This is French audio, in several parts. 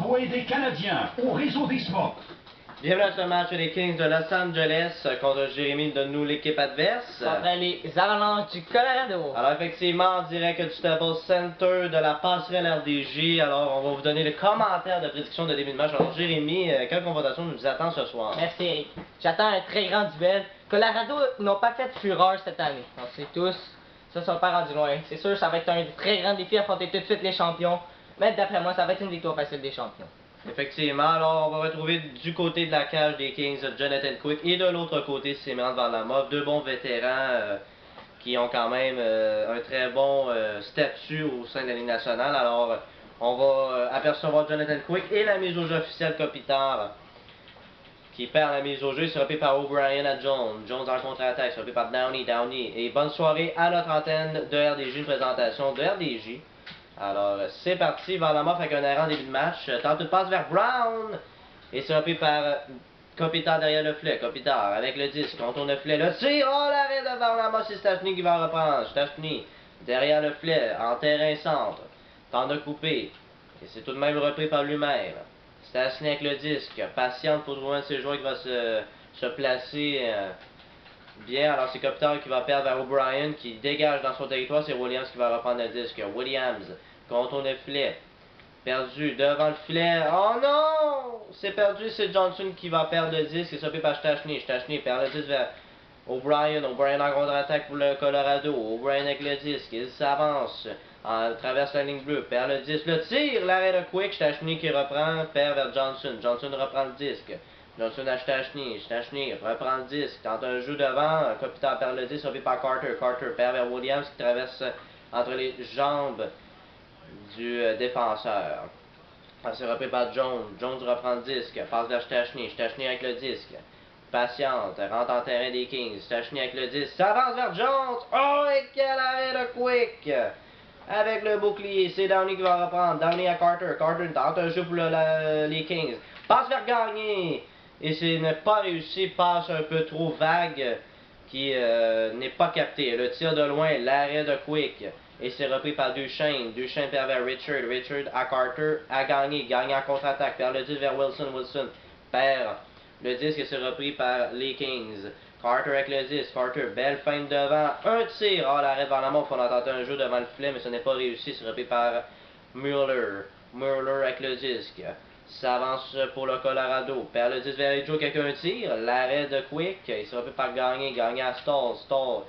Envoyé des Canadiens au réseau des Smokes. Bienvenue à ce match des Kings de Los Angeles contre Jérémy. Donne-nous l'équipe adverse. Contre les Avalanches du Colorado. Alors effectivement, en direct du Staples Center de la passerelle RDJ. Alors on va vous donner le commentaire de prédiction de début de match. Alors Jérémy, quelle confrontation nous attend ce soir? Merci Eric. J'attends un très grand duel. Colorado n'ont pas fait fureur cette année. On sait tous, ça ne sont pas rendus loin. C'est sûr, ça va être un très grand défi à affronter tout de suite les champions. Mais d'après moi, ça va être une victoire facile des champions. Effectivement, alors on va retrouver du côté de la cage des Kings Jonathan Quick et de l'autre côté Semyon Varlamov, deux bons vétérans qui ont quand même un très bon statut au sein de la Ligue nationale. Alors on va apercevoir Jonathan Quick et la mise au jeu officielle Kopitar qui perd la mise au jeu, sera repris par O'Brien à Jones. Jones en contre-attaque, sera repris par Downey. Et bonne soirée à notre antenne de RDJ, une présentation de RDJ. Alors, c'est parti, Varlamov avec un errant début de match. Tente une passe vers Brown. Et c'est repris par Kopitar derrière le filet. Kopitar avec le disque, contourne le filet. Le tir, oh l'arrêt de Varlamov, c'est Stastny qui va reprendre. Stastny derrière le filet, en terrain centre. Tente de couper. Et c'est tout de même repris par lui-même. Stastny avec le disque, patiente pour trouver un de ses joueurs qui va se placer bien. Alors c'est Kopitar qui va perdre vers O'Brien qui dégage dans son territoire. C'est Williams qui va reprendre le disque. Williams contourne le filet. Perdu devant le filet. Oh non! C'est perdu, c'est Johnson qui va perdre le disque. C'est stoppé par Stastny. Stastny perd le disque vers O'Brien. O'Brien en contre-attaque pour le Colorado. O'Brien avec le disque. Il s'avance. Traverse la ligne bleue. Perd le disque. Le tir! L'arrêt de Quick. Stastny qui reprend. Perd vers Johnson. Johnson reprend le disque. Johnson à Stastny. Stastny reprend le disque. Tente un jeu devant. Kopitar perd le disque. Sauvé par Carter. Carter perd vers Williams qui traverse entre les jambes du défenseur. C'est repris par Jones. Jones reprend le disque. Passe vers Stastny. Stastny avec le disque. Patiente. Rentre en terrain des Kings. Stastny avec le disque. S'avance vers Jones. Oh, et quel arrêt de Quick! Avec le bouclier. C'est Downey qui va reprendre. Downey à Carter. Carter tente un jeu pour les Kings. Passe vers Gagné. Et c'est ne pas réussi. Passe un peu trop vague qui n'est pas capté. Le tir de loin. L'arrêt de Quick. Et c'est repris par Duchesne. Duchesne perd vers Richard. Richard à Carter. À Gagné. Gagné en contre-attaque. Perd le disque vers Wilson. Wilson perd le disque et c'est repris par les Kings. Carter avec le disque. Carter, belle feinte devant. Un tir. Oh, l'arrêt de Varlamov. On a tenté un jeu devant le filet, mais ce n'est pas réussi. C'est repris par Mueller. Mueller avec le disque. S'avance pour le Colorado. Perd le disque vers Joe avec un tir. L'arrêt de Quick. Il se repris par Gagné. Gagné à Stall. Stall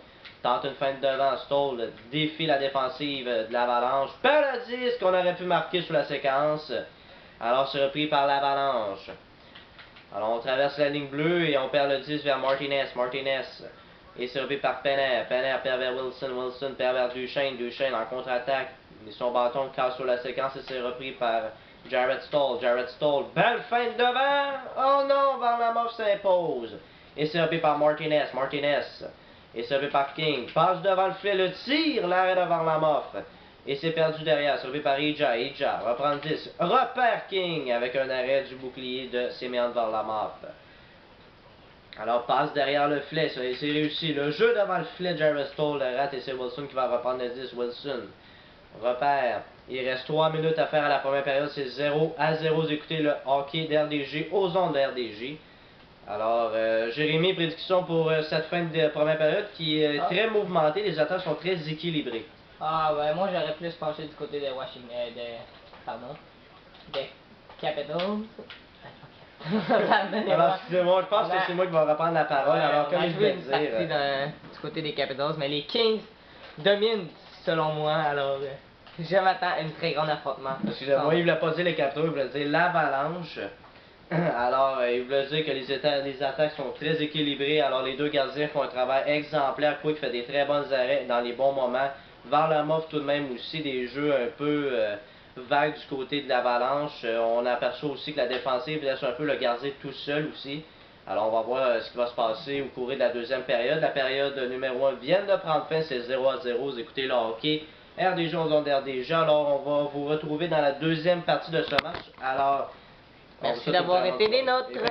tente une feinte devant. Stall défie la défensive de l'Avalanche. Perd le disque qu'on aurait pu marquer sur la séquence. Alors c'est repris par l'Avalanche. Alors on traverse la ligne bleue et on perd le disque vers Martinez. Martinez est servi par Penner. Penner perd vers Wilson. Wilson perd vers Duchesne. Duchesne en contre-attaque. Son bâton casse sur la séquence et c'est repris par Jarrett Stoll. Jarrett Stoll. Belle feinte devant. Oh non, Varlamov s'impose. Et c'est repris par Martinez. Martinez est servi par King. Passe devant le filet. Le tir. L'arrêt de Varlamov. Et c'est perdu derrière, servi par Ija. Ija reprend le 10. Repère King avec un arrêt du bouclier de Semyon Varlamov. Alors passe derrière le filet, c'est réussi. Le jeu devant le filet, Jarrett Stoll le rate et c'est Wilson qui va reprendre le 10. Wilson repère. Il reste 3 minutes à faire à la première période. C'est 0-0. Vous écoutez le hockey d'RDJ aux ondes d'RDJ. Alors, Jérémy, prédiction pour cette fin de première période qui est très mouvementée. Les attaques sont très équilibrées. Ah ouais, moi j'aurais plus penché du côté de Washington, des Capitals. Alors, excusez-moi, je pense que c'est moi qui vais reprendre la parole. Ouais, alors, comme je voulais dire, du côté des Capitals, mais les Kings dominent selon moi, alors je m'attends à une très grande affrontement. Excusez-moi, il voulait pas dire les Capitals, il voulait dire l'Avalanche. Alors, il voulait dire que les attaques sont très équilibrées. Alors, les deux gardiens font un travail exemplaire. Quick fait des très bons arrêts dans les bons moments. Varlamov tout de même aussi des jeux un peu vagues du côté de l'Avalanche. On aperçoit aussi que la défensive laisse un peu le gardien tout seul aussi. Alors on va voir ce qui va se passer au cours de la deuxième période. La période numéro 1 vient de prendre fin, c'est 0-0. Vous écoutez le hockey RDJ aux ondes RDJ. Alors on va vous retrouver dans la deuxième partie de ce match. Alors, merci d'avoir été des nôtres.